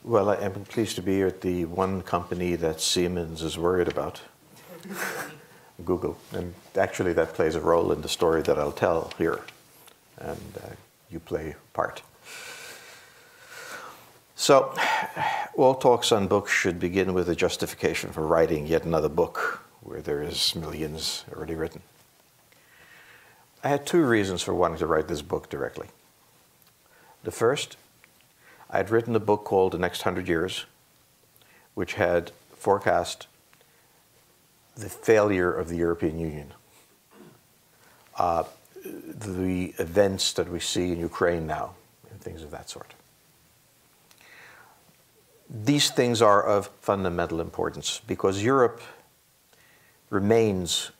Well, I am pleased to be here at the one company that Siemens is worried about, Google. And actually that plays a role in the story that I'll tell here. And you play a part. So, all talks on books should begin with a justification for writing yet another book where there is millions already written. I had two reasons for wanting to write this book directly. The first, I had written a book called The Next 100 Years, which had forecast the failure of the European Union. The events that we see in Ukraine now, and things of that sort. These things are of fundamental importance because Europe remains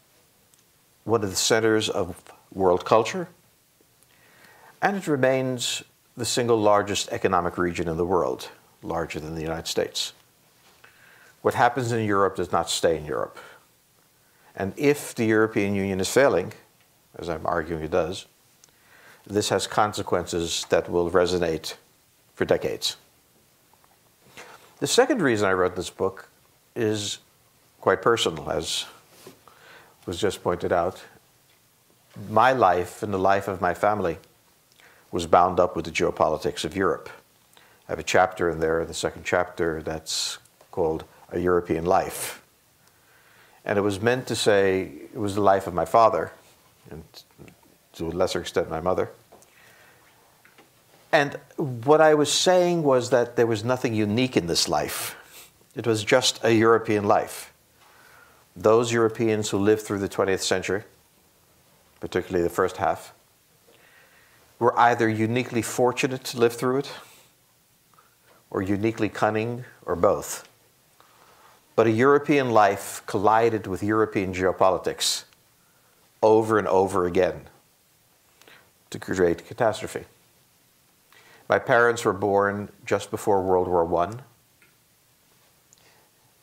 one of the centers of world culture, and it remains the single largest economic region in the world, larger than the United States. What happens in Europe does not stay in Europe. And if the European Union is failing, as I'm arguing it does, this has consequences that will resonate for decades. The second reason I wrote this book is quite personal, as was just pointed out. My life and the life of my family was bound up with the geopolitics of Europe. I have a chapter in there, the second chapter, that's called A European Life. And it was meant to say it was the life of my father, and to a lesser extent my mother. And what I was saying was that there was nothing unique in this life. It was just a European life. Those Europeans who lived through the 20th century, particularly the first half, were either uniquely fortunate to live through it, or uniquely cunning, or both. But a European life collided with European geopolitics over and over again to create catastrophe. My parents were born just before World War I.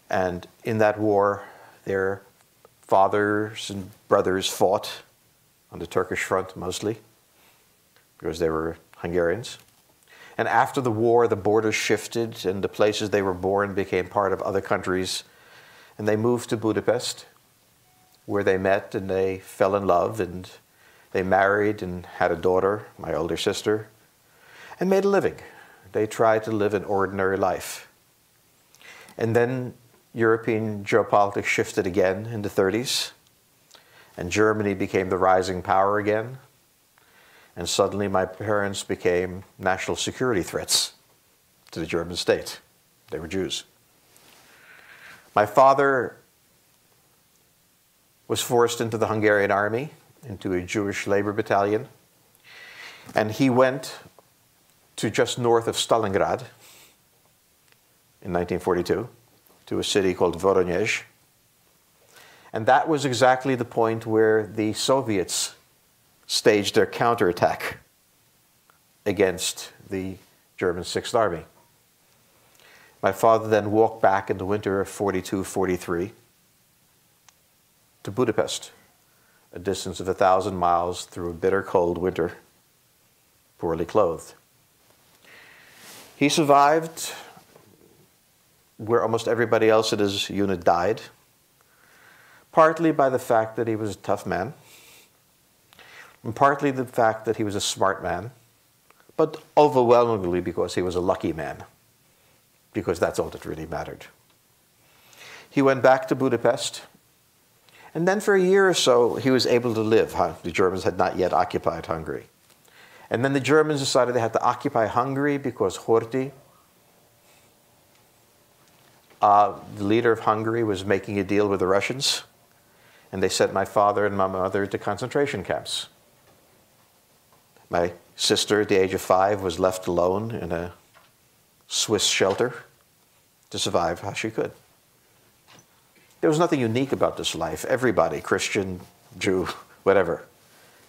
And in that war, their fathers and brothers fought on the Turkish front mostly, because they were Hungarians. And after the war, the borders shifted and the places they were born became part of other countries. And they moved to Budapest, where they met and they fell in love and they married and had a daughter, my older sister, and made a living. They tried to live an ordinary life. And then European geopolitics shifted again in the 30s, and Germany became the rising power again. And suddenly my parents became national security threats to the German state. They were Jews. My father was forced into the Hungarian army, into a Jewish labor battalion, and he went to just north of Stalingrad in 1942, to a city called Voronezh. And that was exactly the point where the Soviets staged their counterattack against the German Sixth Army. My father then walked back in the winter of 42-43 to Budapest, a distance of 1,000 miles through a bitter cold winter, poorly clothed. He survived where almost everybody else in his unit died, partly by the fact that he was a tough man, and partly the fact that he was a smart man, but overwhelmingly because he was a lucky man, because that's all that really mattered. He went back to Budapest, and then for a year or so he was able to live. The Germans had not yet occupied Hungary. And then the Germans decided they had to occupy Hungary because Horthy, the leader of Hungary, was making a deal with the Russians. And they sent my father and my mother to concentration camps. My sister, at the age of 5, was left alone in a Swiss shelter to survive how she could. There was nothing unique about this life. Everybody, Christian, Jew, whatever,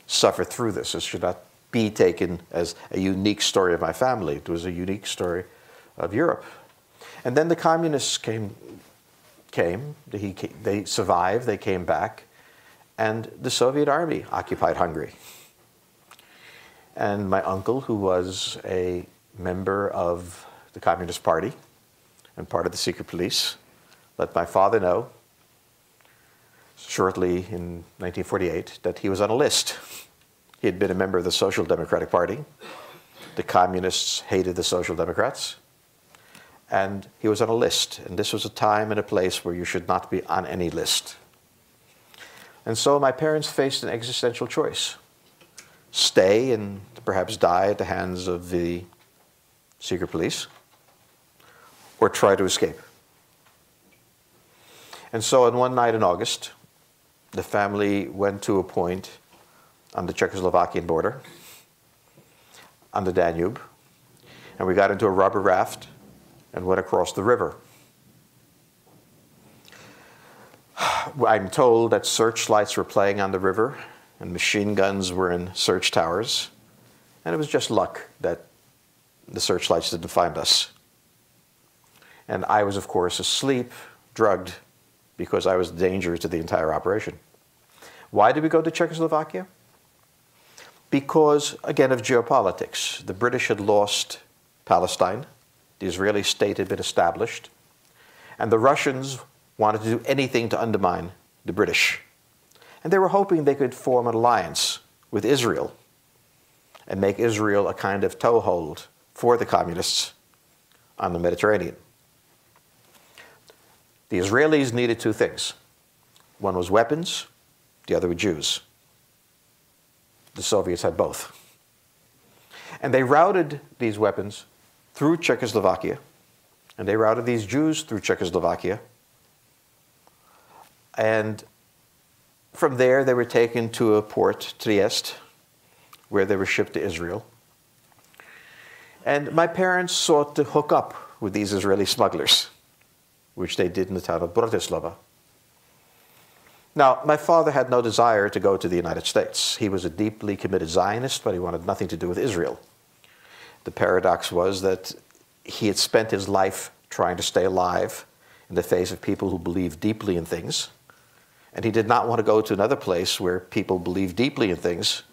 suffered through this. It should not be taken as a unique story of my family. It was a unique story of Europe. And then the communists came. They survived, they came back, and the Soviet army occupied Hungary. And my uncle, who was a member of the Communist Party, and part of the secret police, let my father know shortly in 1948 that he was on a list. He had been a member of the Social Democratic Party. The communists hated the Social Democrats. And he was on a list. And this was a time and a place where you should not be on any list. And so my parents faced an existential choice. Stay and perhaps die at the hands of the secret police, or try to escape. And so on one night in August, the family went to a point on the Czechoslovakian border, on the Danube, and we got into a rubber raft and went across the river. I'm told that searchlights were playing on the river and machine guns were in search towers, and it was just luck that the searchlights didn't find us. And I was, of course, asleep, drugged, because I was a danger to the entire operation. Why did we go to Czechoslovakia? Because, again, of geopolitics. The British had lost Palestine. The Israeli state had been established. And the Russians wanted to do anything to undermine the British. And they were hoping they could form an alliance with Israel and make Israel a kind of toehold for the communists on the Mediterranean. The Israelis needed two things. One was weapons, the other were Jews. The Soviets had both. And they routed these weapons through Czechoslovakia, and they routed these Jews through Czechoslovakia. And from there, they were taken to a port, Trieste, where they were shipped to Israel. And my parents sought to hook up with these Israeli smugglers, which they did in the town of Bratislava. Now, my father had no desire to go to the United States. He was a deeply committed Zionist, but he wanted nothing to do with Israel. The paradox was that he had spent his life trying to stay alive in the face of people who believed deeply in things, and he did not want to go to another place where people believed deeply in things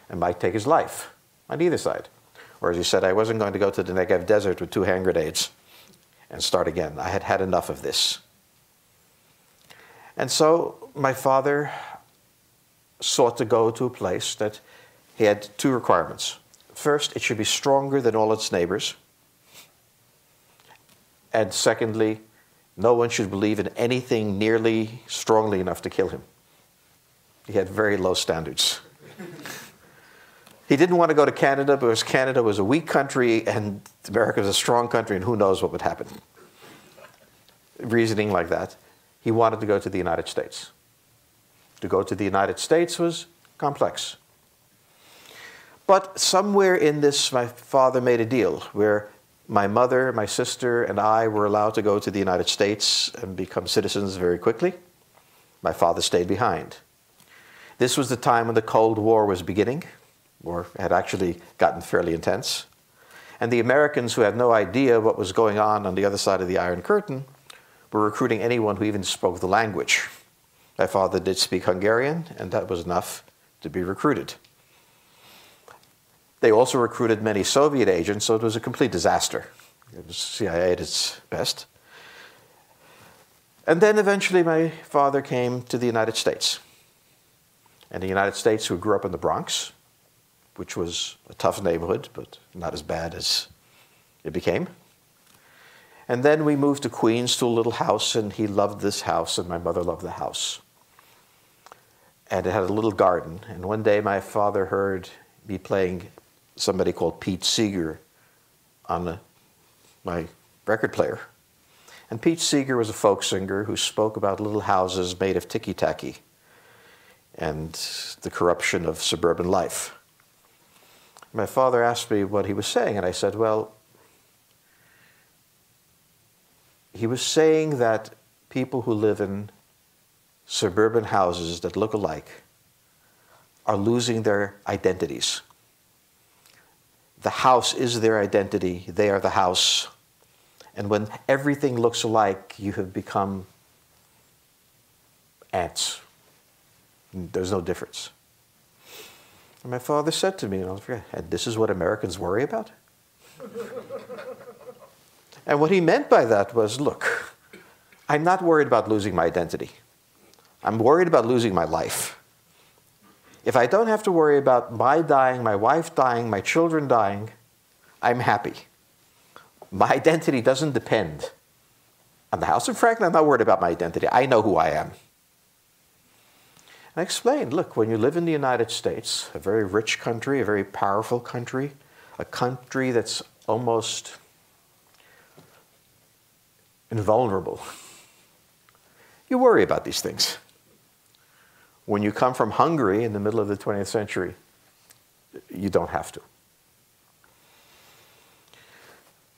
and might take his life on either side. Or as he said, I wasn't going to go to the Negev desert with 2 hand grenades and start again. I had had enough of this. And so my father sought to go to a place that he had 2 requirements. First, it should be stronger than all its neighbors. And secondly, no one should believe in anything nearly strongly enough to kill him. He had very low standards. He didn't want to go to Canada because Canada was a weak country and America was a strong country, and who knows what would happen. Reasoning like that. He wanted to go to the United States. To go to the United States was complex. But somewhere in this, my father made a deal where my mother, my sister, and I were allowed to go to the United States and become citizens very quickly. My father stayed behind. This was the time when the Cold War was beginning, or had actually gotten fairly intense. And the Americans, who had no idea what was going on the other side of the Iron Curtain, were recruiting anyone who even spoke the language. My father did speak Hungarian, and that was enough to be recruited. They also recruited many Soviet agents, so it was a complete disaster. It was CIA at its best. And then eventually my father came to the United States. And the United States, who grew up in the Bronx, which was a tough neighborhood, but not as bad as it became. And then we moved to Queens to a little house, and he loved this house, and my mother loved the house. And it had a little garden. And one day my father heard me playing somebody called Pete Seeger on my record player. And Pete Seeger was a folk singer who spoke about little houses made of ticky-tacky and the corruption of suburban life. My father asked me what he was saying, and I said, well, he was saying that people who live in suburban houses that look alike are losing their identities. The house is their identity. They are the house. And when everything looks alike, you have become ants. There's no difference. And my father said to me, and I'll forget, and this is what Americans worry about? And what he meant by that was, look, I'm not worried about losing my identity. I'm worried about losing my life. If I don't have to worry about my dying, my wife dying, my children dying, I'm happy. My identity doesn't depend on the house. And frankly, I'm not worried about my identity. I know who I am. And I explained, look, when you live in the United States, a very rich country, a very powerful country, a country that's almost invulnerable, you worry about these things. When you come from Hungary in the middle of the 20th century, you don't have to.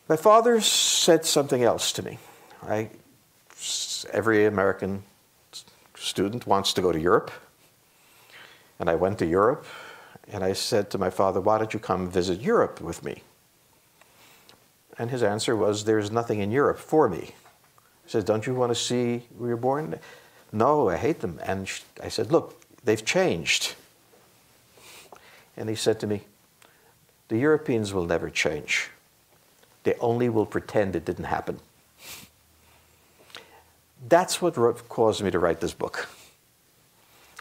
My father said something else to me. Every American student wants to go to Europe. And I went to Europe, and I said to my father, why don't you come visit Europe with me? And his answer was, there's nothing in Europe for me. He said, don't you want to see where you're born? No, I hate them. And I said, look, they've changed. And he said to me, the Europeans will never change. They only will pretend it didn't happen. That's what caused me to write this book.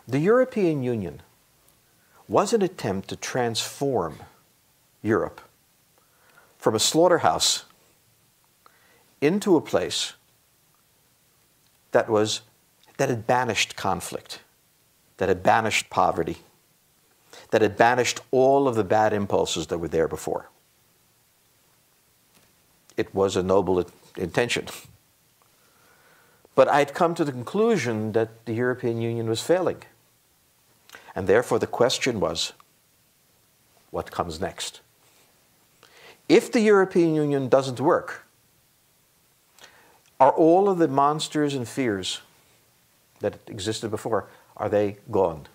The European Union was an attempt to transform Europe from a slaughterhouse into a place that had banished conflict, that had banished poverty, that had banished all of the bad impulses that were there before. It was a noble intention. But I'd come to the conclusion that the European Union was failing. And therefore the question was, what comes next? If the European Union doesn't work, are all of the monsters and fears that existed before, are they gone?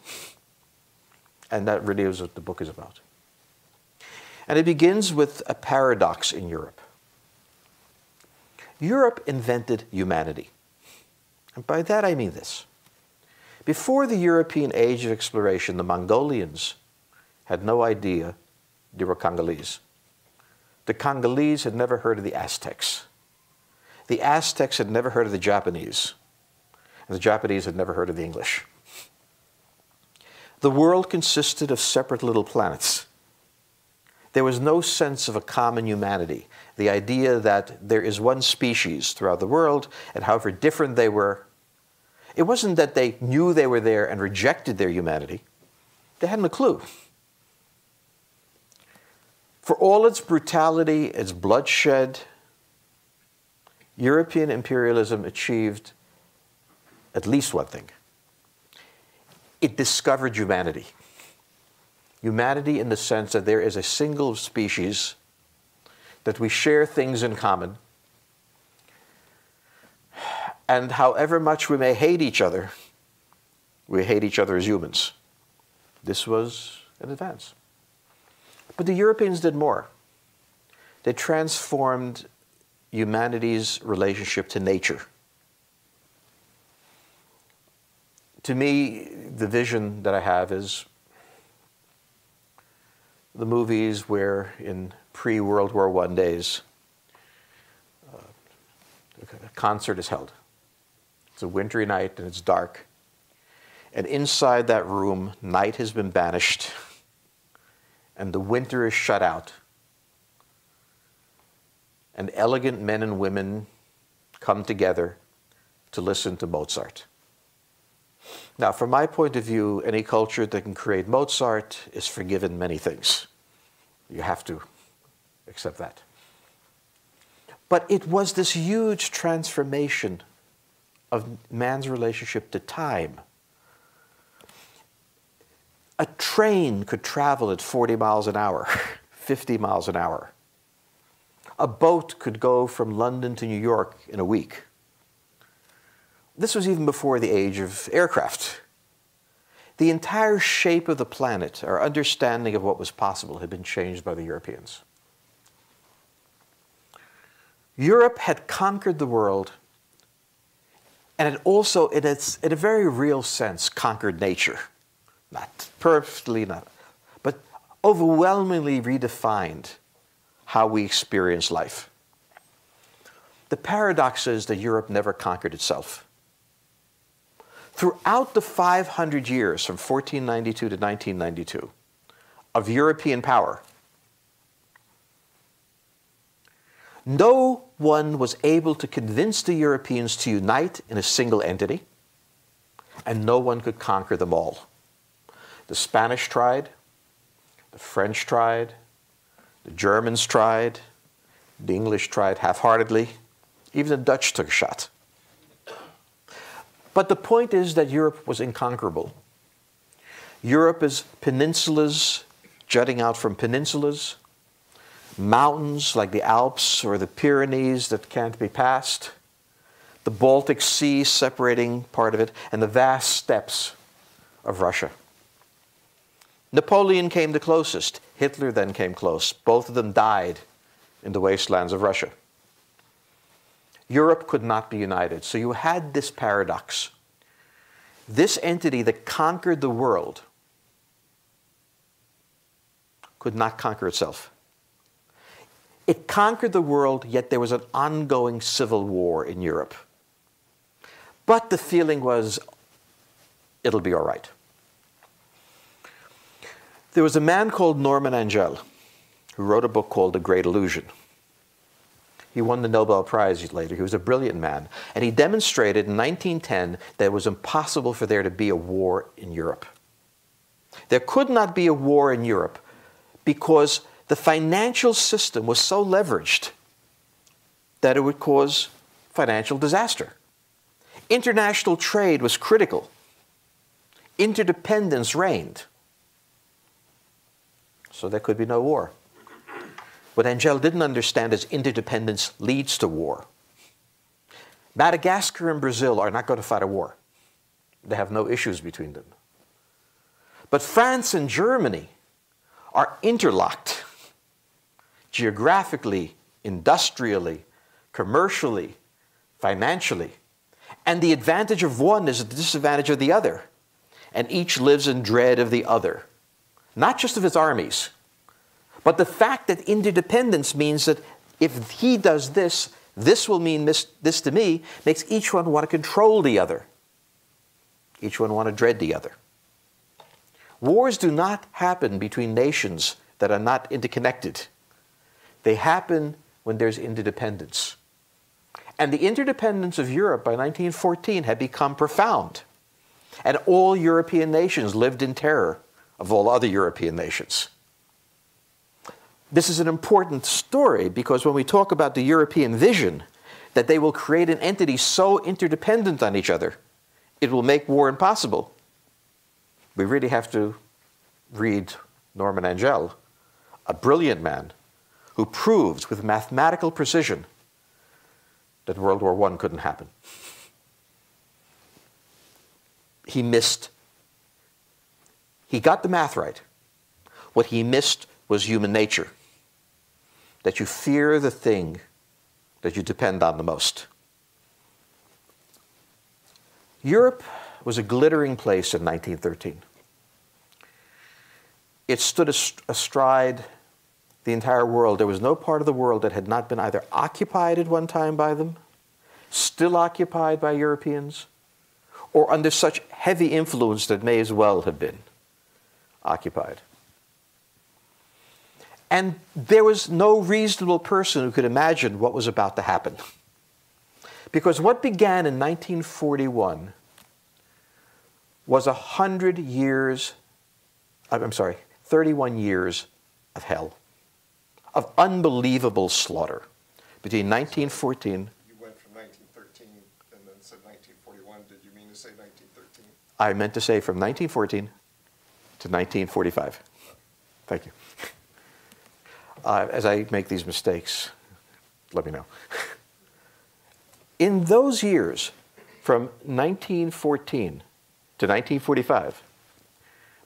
And that really is what the book is about. And it begins with a paradox in Europe. Europe invented humanity. And by that I mean this. Before the European age of exploration, the Mongolians had no idea they were Congolese. The Congolese had never heard of the Aztecs. The Aztecs had never heard of the Japanese. And the Japanese had never heard of the English. The world consisted of separate little planets. There was no sense of a common humanity. The idea that there is one species throughout the world, and however different they were, it wasn't that they knew they were there and rejected their humanity. They hadn't a clue. For all its brutality, its bloodshed, European imperialism achieved at least one thing. It discovered humanity. Humanity in the sense that there is a single species, that we share things in common, and however much we may hate each other, we hate each other as humans. This was an advance. But the Europeans did more. They transformed humanity's relationship to nature. To me, the vision that I have is the movies where in pre-World War I days, a concert is held. It's a wintry night and it's dark. And inside that room, night has been banished and the winter is shut out. And elegant men and women come together to listen to Mozart. Now, from my point of view, any culture that can create Mozart is forgiven many things. You have to accept that. But it was this huge transformation of man's relationship to time. A train could travel at 40 miles an hour, 50 miles an hour. A boat could go from London to New York in a week. This was even before the age of aircraft. The entire shape of the planet, our understanding of what was possible, had been changed by the Europeans. Europe had conquered the world, and it also, in a very real sense, conquered nature. Not perfectly, but overwhelmingly redefined how we experience life. The paradox is that Europe never conquered itself. Throughout the 500 years from 1492 to 1992 of European power, no one was able to convince the Europeans to unite in a single entity, and no one could conquer them all. The Spanish tried, the French tried, the Germans tried, the English tried half-heartedly, even the Dutch took a shot. But the point is that Europe was inconquerable. Europe is peninsulas jutting out from peninsulas, mountains like the Alps or the Pyrenees that can't be passed, the Baltic Sea separating part of it, and the vast steppes of Russia. Napoleon came the closest. Hitler then came close. Both of them died in the wastelands of Russia. Europe could not be united. So you had this paradox. This entity that conquered the world could not conquer itself. It conquered the world, yet there was an ongoing civil war in Europe. But the feeling was, it'll be all right. There was a man called Norman Angell who wrote a book called The Great Illusion. He won the Nobel Prize later. He was a brilliant man. And he demonstrated in 1910 that it was impossible for there to be a war in Europe. There could not be a war in Europe because the financial system was so leveraged that it would cause financial disaster. International trade was critical. Interdependence reigned. So there could be no war. What Angell didn't understand is interdependence leads to war. Madagascar and Brazil are not going to fight a war. They have no issues between them. But France and Germany are interlocked geographically, industrially, commercially, financially. And the advantage of one is the disadvantage of the other. And each lives in dread of the other. Not just of its armies, but the fact that interdependence means that if he does this, this will mean this to me, makes each one want to control the other. Each one want to dread the other. Wars do not happen between nations that are not interconnected. They happen when there's interdependence. And the interdependence of Europe by 1914 had become profound. And all European nations lived in terror of all other European nations. This is an important story because when we talk about the European vision, that they will create an entity so interdependent on each other, it will make war impossible. We really have to read Norman Angell, a brilliant man who proved with mathematical precision that World War I couldn't happen. He missed. He got the math right. What he missed was human nature. That you fear the thing that you depend on the most. Europe was a glittering place in 1913. It stood astride the entire world. There was no part of the world that had not been either occupied at one time by them, still occupied by Europeans, or under such heavy influence that may as well have been occupied. And there was no reasonable person who could imagine what was about to happen. Because what began in 1941 was 31 years of hell, of unbelievable slaughter. Between 1914... You went from 1913 and then said 1941. Did you mean to say 1913? I meant to say from 1914 to 1945. Thank you. As I make these mistakes, let me know. In those years, from 1914 to 1945,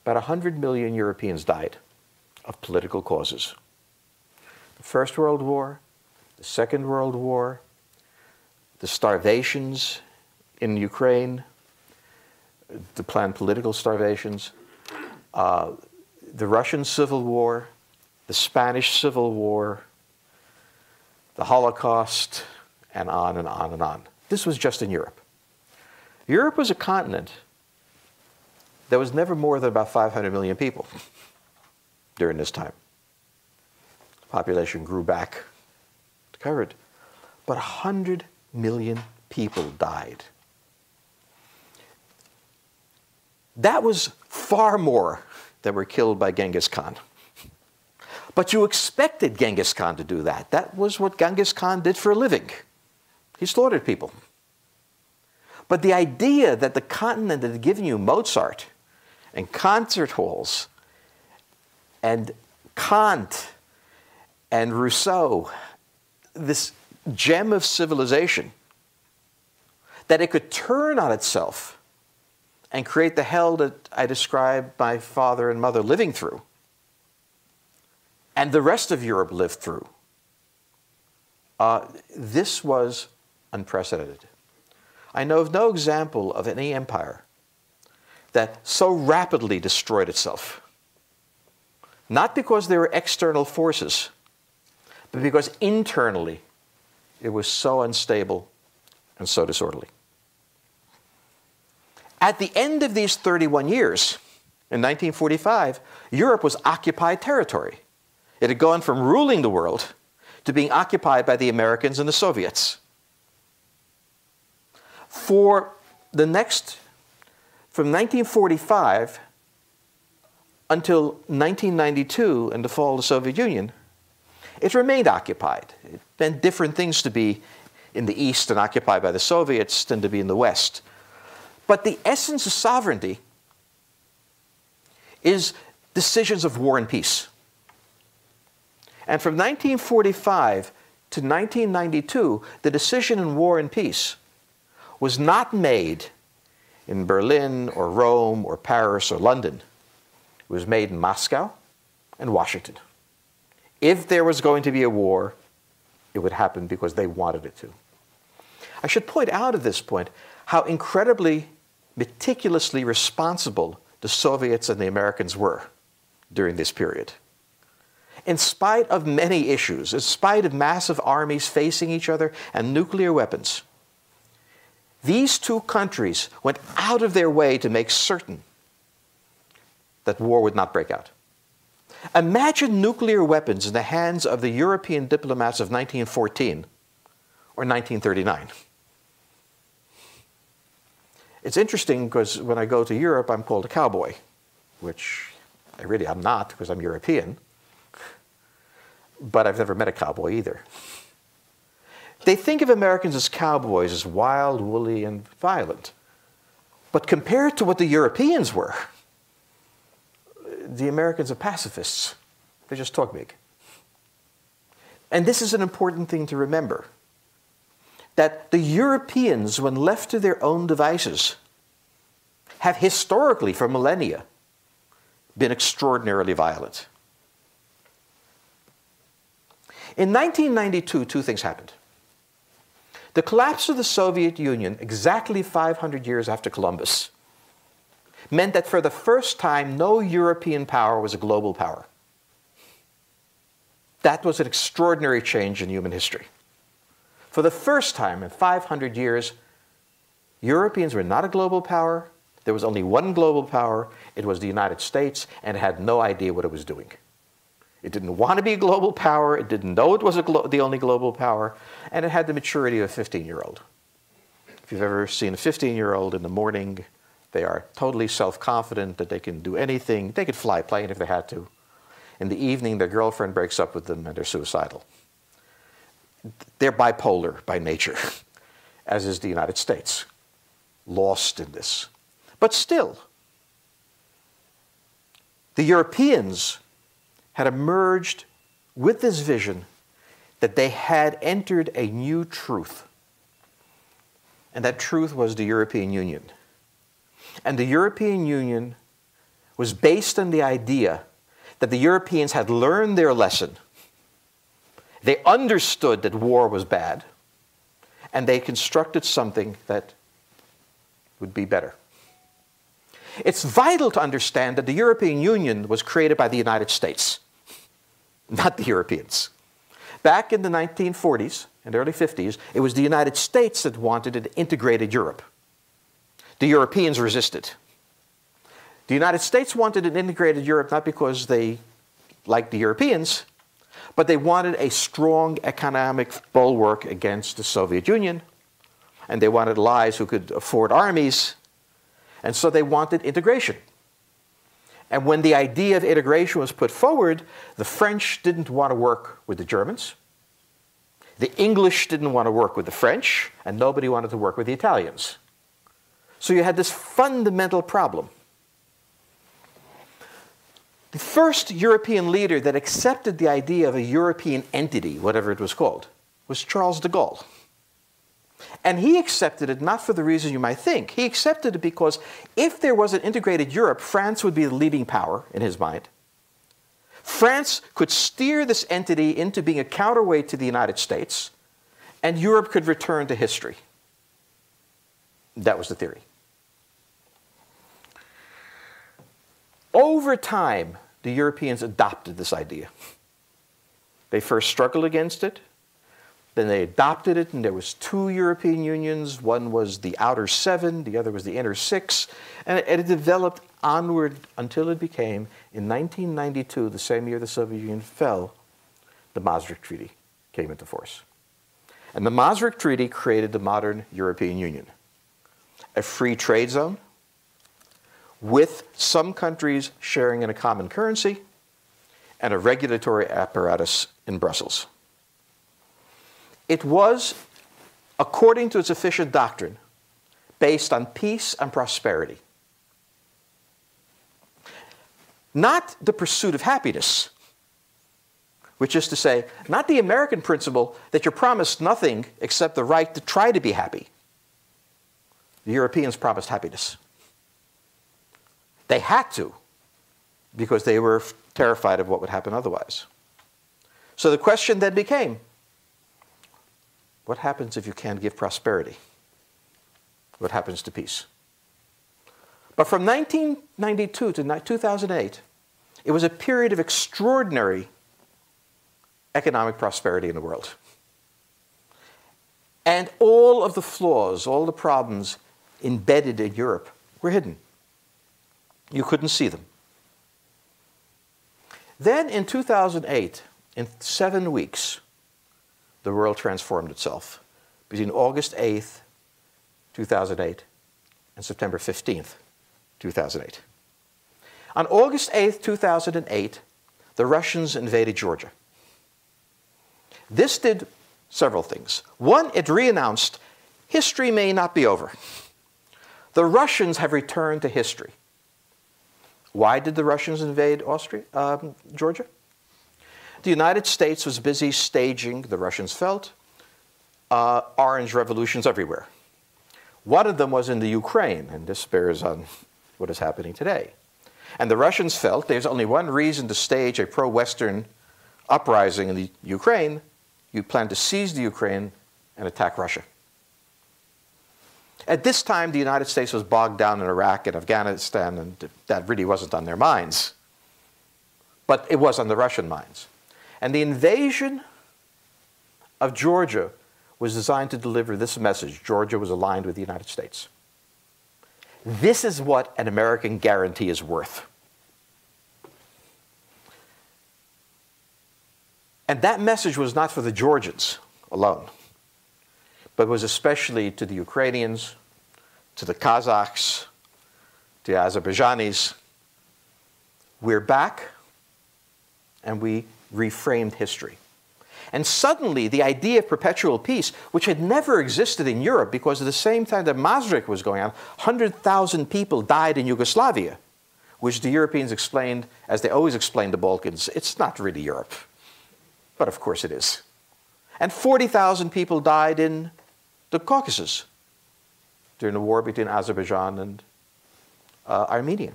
about 100 million Europeans died of political causes. The First World War, the Second World War, the starvations in Ukraine, the planned political starvations, the Russian Civil War, the Spanish Civil War, the Holocaust, and on and on and on. This was just in Europe. Europe was a continent that was never more than about 500 million people during this time. Population grew back to cover it. But 100 million people died. That was far more that were killed by Genghis Khan. But you expected Genghis Khan to do that. That was what Genghis Khan did for a living. He slaughtered people. But the idea that the continent that had given you Mozart and concert halls and Kant and Rousseau, this gem of civilization, that it could turn on itself and create the hell that I described my father and mother living through, and the rest of Europe lived through. This was unprecedented. I know of no example of any empire that so rapidly destroyed itself. Not because there were external forces, but because internally it was so unstable and so disorderly. At the end of these 31 years, in 1945, Europe was occupied territory. It had gone from ruling the world to being occupied by the Americans and the Soviets. For the next, from 1945 until 1992 and the fall of the Soviet Union, it remained occupied. It meant different things to be in the East and occupied by the Soviets than to be in the West. But the essence of sovereignty is decisions of war and peace. And from 1945 to 1992, the decision in war and peace was not made in Berlin or Rome or Paris or London. It was made in Moscow and Washington. If there was going to be a war, it would happen because they wanted it to. I should point out at this point how incredibly meticulously responsible the Soviets and the Americans were during this period. In spite of many issues, in spite of massive armies facing each other and nuclear weapons, these two countries went out of their way to make certain that war would not break out. Imagine nuclear weapons in the hands of the European diplomats of 1914 or 1939. It's interesting because when I go to Europe, I'm called a cowboy, which I'm not because I'm European, but I've never met a cowboy either. They think of Americans as cowboys, as wild, woolly, and violent. But compared to what the Europeans were, the Americans are pacifists. They just talk big. And this is an important thing to remember, that the Europeans, when left to their own devices, have historically, for millennia, been extraordinarily violent. In 1992, two things happened. The collapse of the Soviet Union, exactly 500 years after Columbus, meant that for the first time, no European power was a global power. That was an extraordinary change in human history. For the first time in 500 years, Europeans were not a global power. There was only one global power. It was the United States, and it had no idea what it was doing. It didn't want to be a global power. It didn't know it was the only global power. And it had the maturity of a 15-year-old. If you've ever seen a 15-year-old in the morning, they are totally self-confident that they can do anything. They could fly a plane if they had to. In the evening, their girlfriend breaks up with them and they're suicidal. They're bipolar by nature, as is the United States, lost in this. But still, the Europeans had emerged with this vision that they had entered a new truth. And that truth was the European Union. And the European Union was based on the idea that the Europeans had learned their lesson. They understood that war was bad, and they constructed something that would be better. It's vital to understand that the European Union was created by the United States, not the Europeans. Back in the 1940s in the early 50s, it was the United States that wanted an integrated Europe. The Europeans resisted. The United States wanted an integrated Europe not because they liked the Europeans, but they wanted a strong economic bulwark against the Soviet Union, and they wanted allies who could afford armies, and so they wanted integration. And when the idea of integration was put forward, the French didn't want to work with the Germans, the English didn't want to work with the French, and nobody wanted to work with the Italians. So you had this fundamental problem. The first European leader that accepted the idea of a European entity, whatever it was called, was Charles de Gaulle. And he accepted it not for the reason you might think. He accepted it because if there was an integrated Europe, France would be the leading power in his mind. France could steer this entity into being a counterweight to the United States, and Europe could return to history. That was the theory. Over time, the Europeans adopted this idea. They first struggled against it, then they adopted it, and there was two European unions. One was the outer seven, the other was the inner six, and it developed onward until it became, in 1992, the same year the Soviet Union fell, the Maastricht Treaty came into force. And the Maastricht Treaty created the modern European Union, a free trade zone with some countries sharing in a common currency and a regulatory apparatus in Brussels. It was, according to its official doctrine, based on peace and prosperity. Not the pursuit of happiness, which is to say, not the American principle that you're promised nothing except the right to try to be happy. The Europeans promised happiness. They had to, because they were terrified of what would happen otherwise. So the question then became, what happens if you can't give prosperity? What happens to peace? But from 1992 to 2008, it was a period of extraordinary economic prosperity in the world. And all of the flaws, all the problems embedded in Europe were hidden. You couldn't see them. Then in 2008, in 7 weeks, the world transformed itself between August 8th, 2008, and September 15th, 2008. On August 8th, 2008, the Russians invaded Georgia. This did several things. One, it re-announced, history may not be over. The Russians have returned to history. Why did the Russians invade Georgia? The United States was busy staging, the Russians felt, orange revolutions everywhere. One of them was in the Ukraine, and this bears on what is happening today. And the Russians felt there's only one reason to stage a pro-Western uprising in the Ukraine. You plan to seize the Ukraine and attack Russia. At this time, the United States was bogged down in Iraq and Afghanistan, and that really wasn't on their minds. But it was on the Russian minds. And the invasion of Georgia was designed to deliver this message. Georgia was aligned with the United States. This is what an American guarantee is worth. And that message was not for the Georgians alone, but was especially to the Ukrainians, to the Kazakhs, to the Azerbaijanis. We're back, and we reframed history. And suddenly, the idea of perpetual peace, which had never existed in Europe, because at the same time that Maastricht was going on, 100,000 people died in Yugoslavia, which the Europeans explained, as they always explained the Balkans, it's not really Europe. But of course it is. And 40,000 people died in the Caucasus during the war between Azerbaijan and Armenia.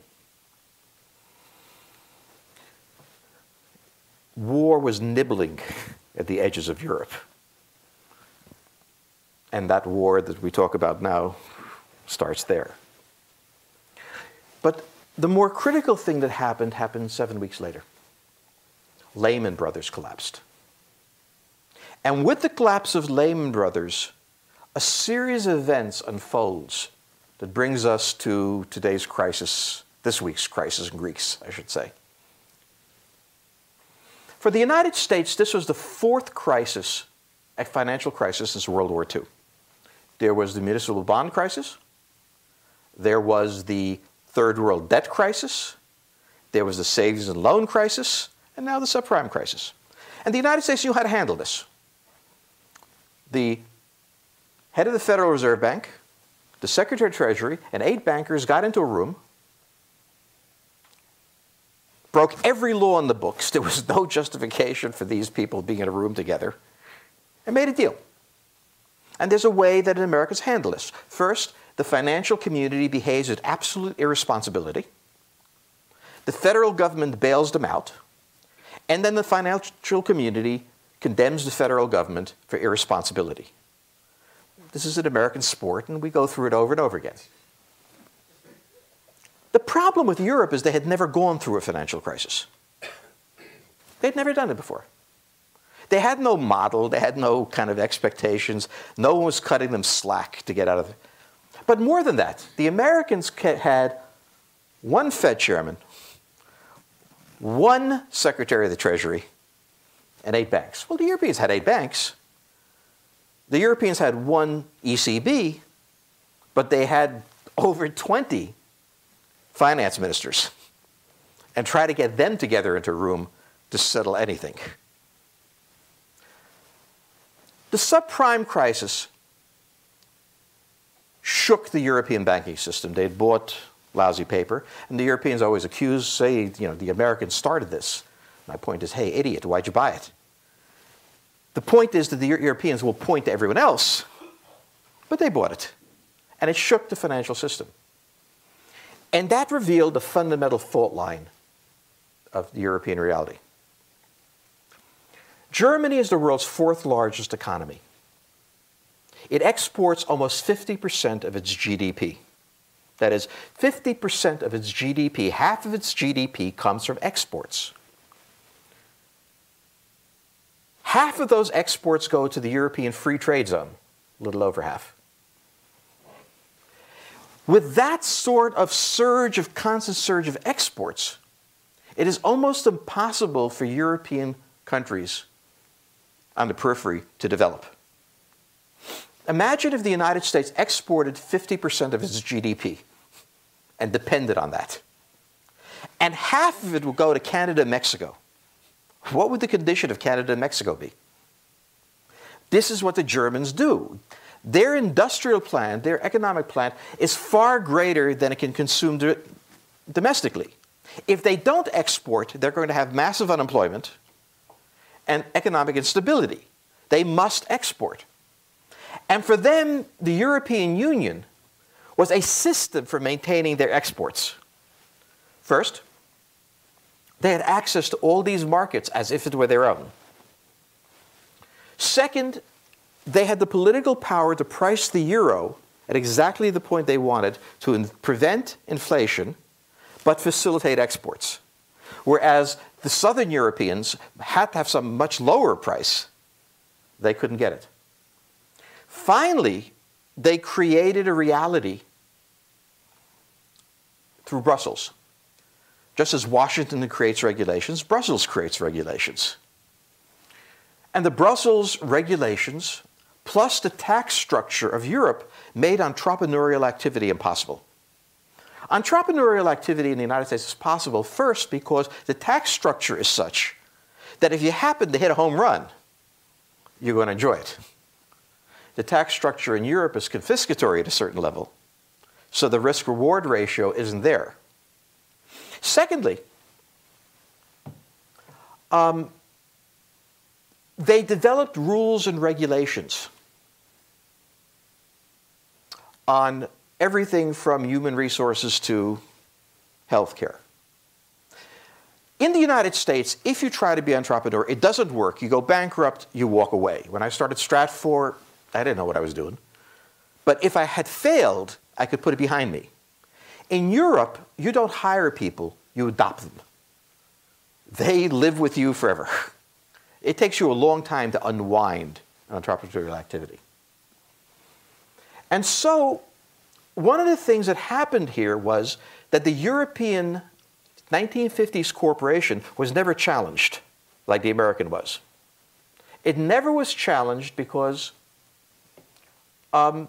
War was nibbling at the edges of Europe. And that war that we talk about now starts there. But the more critical thing that happened 7 weeks later. Lehman Brothers collapsed. And with the collapse of Lehman Brothers, a series of events unfolds that brings us to today's crisis, this week's crisis in Greece, I should say. For the United States, this was the fourth crisis, a financial crisis since World War II. There was the municipal bond crisis. There was the third world debt crisis. There was the savings and loan crisis. And now the subprime crisis. And the United States knew how to handle this. The head of the Federal Reserve Bank, the Secretary of Treasury, and 8 bankers got into a room, broke every law in the books. There was no justification for these people being in a room together, and made a deal. And there's a way that Americans handle this. First, the financial community behaves with absolute irresponsibility. The federal government bails them out. And then the financial community condemns the federal government for irresponsibility. This is an American sport, and we go through it over and over again. The problem with Europe is they had never gone through a financial crisis. They'd never done it before. They had no model. They had no kind of expectations. No one was cutting them slack to get out of it. But more than that, the Americans had one Fed chairman, one Secretary of the Treasury, and 8 banks. Well, the Europeans had 8 banks. The Europeans had one ECB, but they had over 20 finance ministers, and try to get them together into a room to settle anything. The subprime crisis shook the European banking system. They'd bought lousy paper, and the Europeans always say, the Americans started this. My point is, hey, idiot, why'd you buy it? The point is that the Europeans will point to everyone else, but they bought it, and it shook the financial system. And that revealed the fundamental fault line of the European reality. Germany is the world's 4th largest economy. It exports almost 50% of its GDP. That is, 50% of its GDP, half of its GDP comes from exports. Half of those exports go to the European Free Trade Zone, a little over half. With that sort of constant surge of exports, it is almost impossible for European countries on the periphery to develop. Imagine if the United States exported 50% of its GDP and depended on that. And half of it would go to Canada and Mexico. What would the condition of Canada and Mexico be? This is what the Germans do. Their industrial plan, their economic plan, is far greater than it can consume domestically. If they don't export, they're going to have massive unemployment and economic instability. They must export. And for them, the European Union was a system for maintaining their exports. First, they had access to all these markets as if it were their own. Second, they had the political power to price the euro at exactly the point they wanted to prevent inflation, but facilitate exports. Whereas the Southern Europeans had to have some much lower price. They couldn't get it. Finally, they created a reality through Brussels. Just as Washington creates regulations, Brussels creates regulations. And the Brussels regulations, plus the tax structure of Europe, made entrepreneurial activity impossible. Entrepreneurial activity in the United States is possible first because the tax structure is such that if you happen to hit a home run, you're going to enjoy it. The tax structure in Europe is confiscatory at a certain level, so the risk-reward ratio isn't there. Secondly, they developed rules and regulations on everything from human resources to healthcare. In the United States, if you try to be an entrepreneur, it doesn't work. You go bankrupt, you walk away. When I started Stratfor, I didn't know what I was doing. But if I had failed, I could put it behind me. In Europe, you don't hire people, you adopt them. They live with you forever. It takes you a long time to unwind entrepreneurial activity. And so one of the things that happened here was that the European 1950s corporation was never challenged like the American was. It never was challenged because there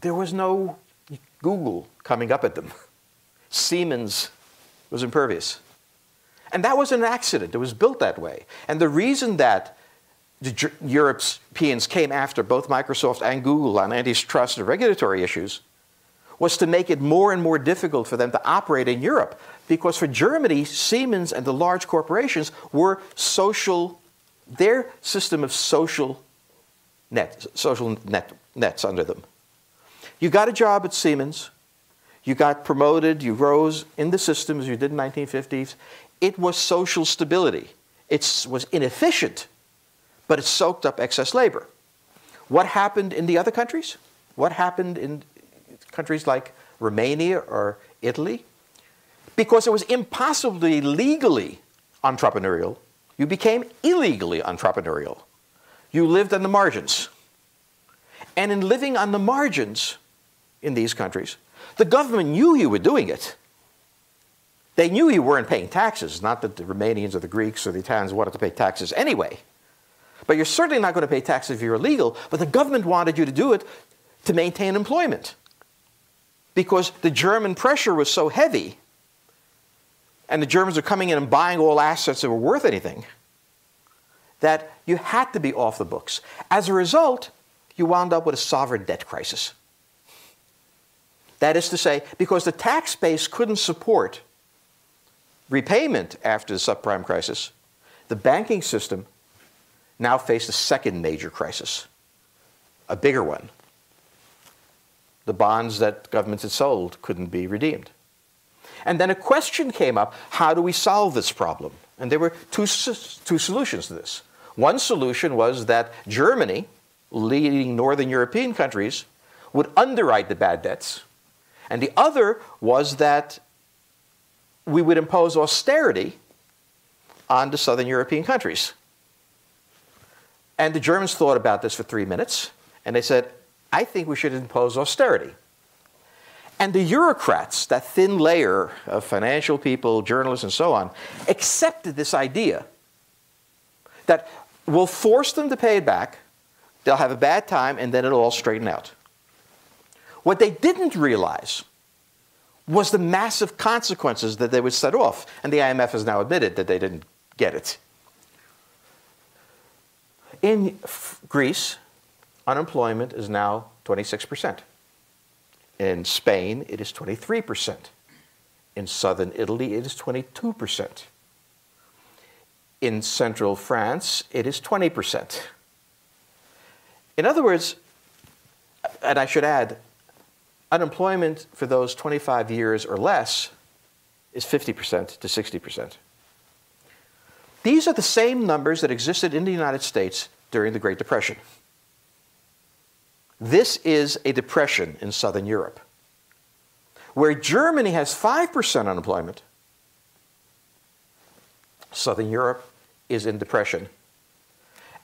was no Google coming up at them. Siemens was impervious. And that was an accident. It was built that way. And the reason that the Europeans came after both Microsoft and Google on antitrust and regulatory issues was to make it more and more difficult for them to operate in Europe. Because for Germany, Siemens and the large corporations were their system of social nets under them. You got a job at Siemens, you got promoted, you rose in the system as you did in the 1950s. It was social stability. It was inefficient, but it soaked up excess labor. What happened in the other countries? What happened in countries like Romania or Italy? Because it was impossible to be legally entrepreneurial, you became illegally entrepreneurial. You lived on the margins. And in living on the margins in these countries, the government knew you were doing it. They knew you weren't paying taxes, not that the Romanians or the Greeks or the Italians wanted to pay taxes anyway. But you're certainly not going to pay taxes if you're illegal, but the government wanted you to do it to maintain employment. Because the German pressure was so heavy, and the Germans were coming in and buying all assets that were worth anything, that you had to be off the books. As a result, you wound up with a sovereign debt crisis. That is to say, because the tax base couldn't support repayment after the subprime crisis, the banking system now faced a second major crisis, a bigger one. The bonds that governments had sold couldn't be redeemed. And then a question came up, how do we solve this problem? And there were two solutions to this. One solution was that Germany, leading Northern European countries, would underwrite the bad debts. And the other was that we would impose austerity on the Southern European countries. And the Germans thought about this for 3 minutes, and they said, I think we should impose austerity. And the bureaucrats, that thin layer of financial people, journalists, and so on, accepted this idea that we'll force them to pay it back, they'll have a bad time, and then it'll all straighten out. What they didn't realize was the massive consequences that they would set off. And the IMF has now admitted that they didn't get it. In Greece, unemployment is now 26%. In Spain, it is 23%. In southern Italy, it is 22%. In central France, it is 20%. In other words, and I should add, unemployment for those 25 years or less is 50% to 60%. These are the same numbers that existed in the United States during the Great Depression. This is a depression in Southern Europe. Where Germany has 5% unemployment, Southern Europe is in depression.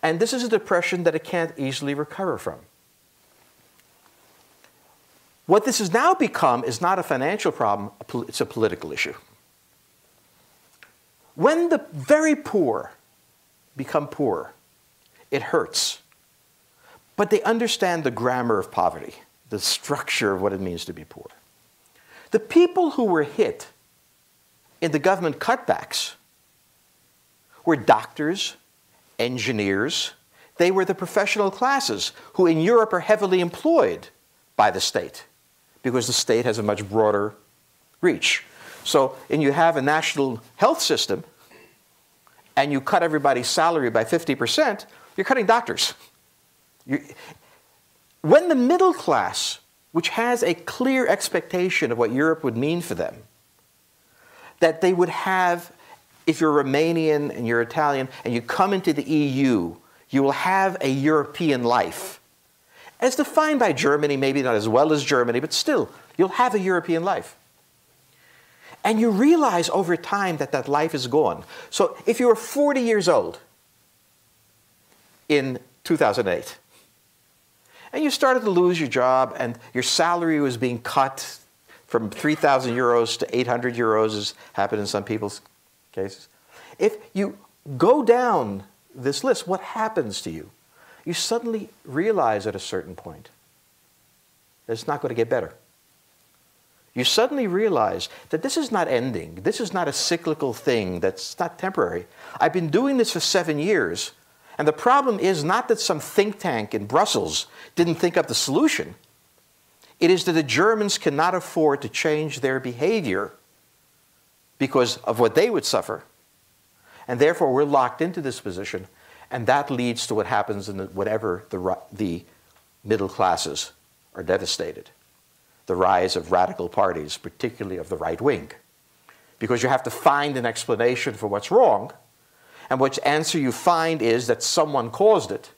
And this is a depression that it can't easily recover from. What this has now become is not a financial problem, it's a political issue. When the very poor become poor, it hurts. But they understand the grammar of poverty, the structure of what it means to be poor. The people who were hit in the government cutbacks were doctors, engineers. They were the professional classes who in Europe are heavily employed by the state because the state has a much broader reach. So, and you have a national health system and you cut everybody's salary by 50%, you're cutting doctors. When the middle class, which has a clear expectation of what Europe would mean for them, that they would have, if you're Romanian and you're Italian and you come into the EU, you will have a European life. As defined by Germany, maybe not as well as Germany, but still, you'll have a European life. And you realize over time that that life is gone. So if you were 40 years old in 2008, and you started to lose your job, and your salary was being cut from 3,000 euros to 800 euros, as happened in some people's cases. If you go down this list, what happens to you? You suddenly realize at a certain point that it's not going to get better. You suddenly realize that this is not ending. This is not a cyclical thing that's not temporary. I've been doing this for 7 years, and the problem is not that some think tank in Brussels didn't think up the solution. It is that the Germans cannot afford to change their behavior because of what they would suffer. And therefore, we're locked into this position, and that leads to what happens in whatever the middle classes are devastated. The rise of radical parties, particularly of the right wing. Because you have to find an explanation for what's wrong, and which answer you find is that someone caused it.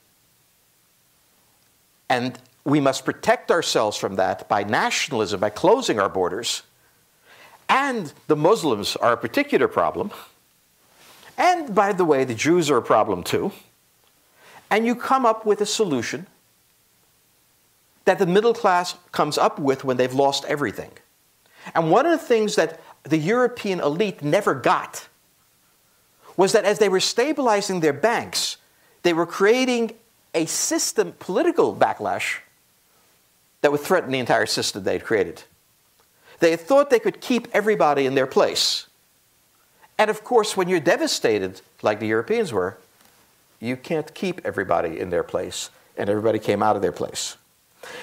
And we must protect ourselves from that by nationalism, by closing our borders. And the Muslims are a particular problem. And by the way, the Jews are a problem too. And you come up with a solution that the middle class comes up with when they've lost everything. And one of the things that the European elite never got was that as they were stabilizing their banks, they were creating a system, political backlash, that would threaten the entire system they'd created. They thought they could keep everybody in their place. And of course, when you're devastated, like the Europeans were, you can't keep everybody in their place, and everybody came out of their place.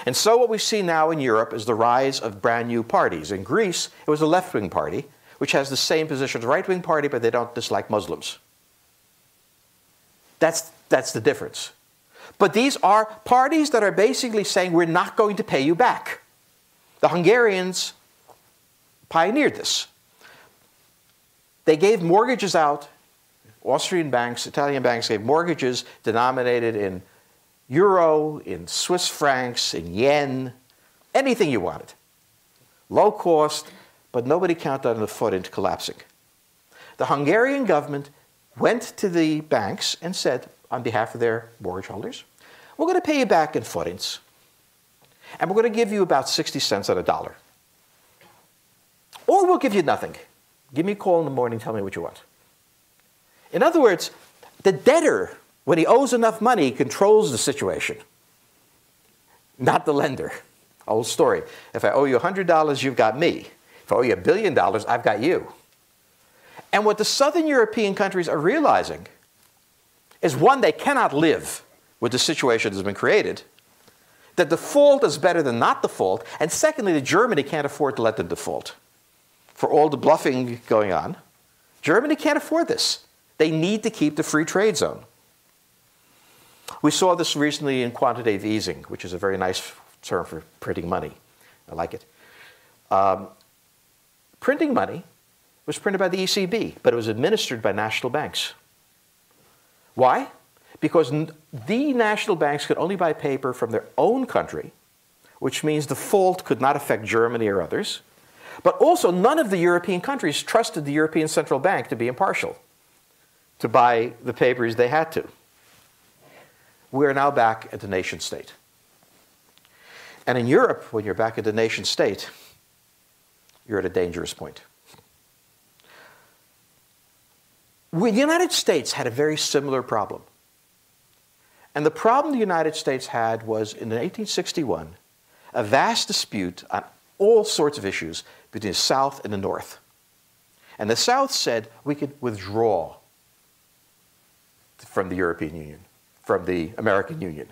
And so what we see now in Europe is the rise of brand new parties. In Greece, it was a left-wing party, which has the same position as a right-wing party, but they don't dislike Muslims. That's the difference. But these are parties that are basically saying, we're not going to pay you back. The Hungarians pioneered this. They gave mortgages out. Austrian banks, Italian banks gave mortgages denominated in euro, in Swiss francs, in yen, anything you wanted. Low cost, but nobody counted on the forint collapsing. The Hungarian government went to the banks and said, on behalf of their mortgage holders, we're going to pay you back in forints, and we're going to give you about 60 cents on a dollar. Or we'll give you nothing. Give me a call in the morning, tell me what you want. In other words, the debtor, when he owes enough money, controls the situation, not the lender. Old story. If I owe you $100, you've got me. If I owe you $1 billion, I've got you. And what the Southern European countries are realizing is, one, they cannot live with the situation that's been created, that default is better than not default, and secondly, that Germany can't afford to let them default. For all the bluffing going on, Germany can't afford this. They need to keep the free trade zone. We saw this recently in quantitative easing, which is a very nice term for printing money. I like it. Printing money was printed by the ECB, but it was administered by national banks. Why? Because the national banks could only buy paper from their own country, which means default could not affect Germany or others. But also, none of the European countries trusted the European Central Bank to be impartial, to buy the papers they had to. We are now back at the nation state. And in Europe, when you're back at the nation state, you're at a dangerous point. The United States had a very similar problem. And the problem the United States had was, in 1861, a vast dispute on all sorts of issues between the South and the North. And the South said we could withdraw from the European Union, from the American Union.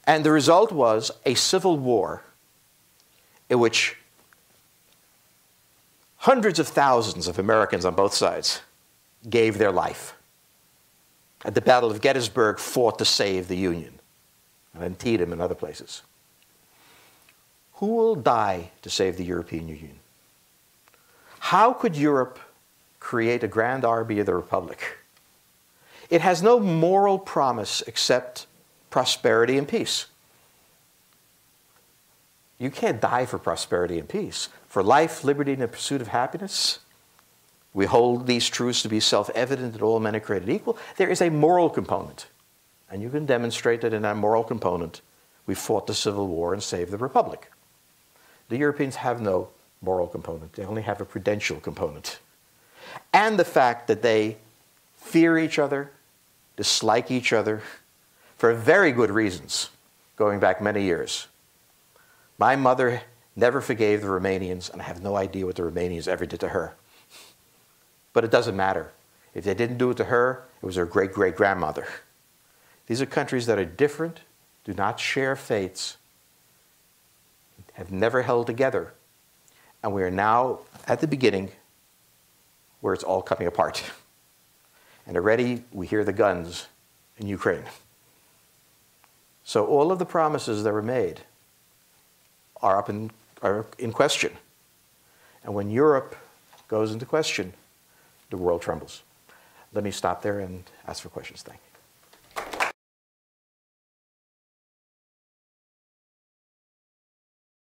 And the result was a civil war in which hundreds of thousands of Americans on both sides gave their life. At the Battle of Gettysburg, fought to save the Union, and Antietam and other places. Who will die to save the European Union? How could Europe create a grand army of the Republic? It has no moral promise except prosperity and peace. You can't die for prosperity and peace. For life, liberty, and the pursuit of happiness, we hold these truths to be self-evident that all men are created equal. There is a moral component. And you can demonstrate that in that moral component, we fought the Civil War and saved the Republic. The Europeans have no moral component. They only have a prudential component. And the fact that they fear each other, dislike each other, for very good reasons, going back many years. My mother never forgave the Romanians, and I have no idea what the Romanians ever did to her. But it doesn't matter. If they didn't do it to her, it was her great-great-grandmother. These are countries that are different, do not share fates, have never held together. And we are now at the beginning where it's all coming apart. And already we hear the guns in Ukraine. So all of the promises that were made are in question. And when Europe goes into question, the world trembles. Let me stop there and ask for questions. Thank you.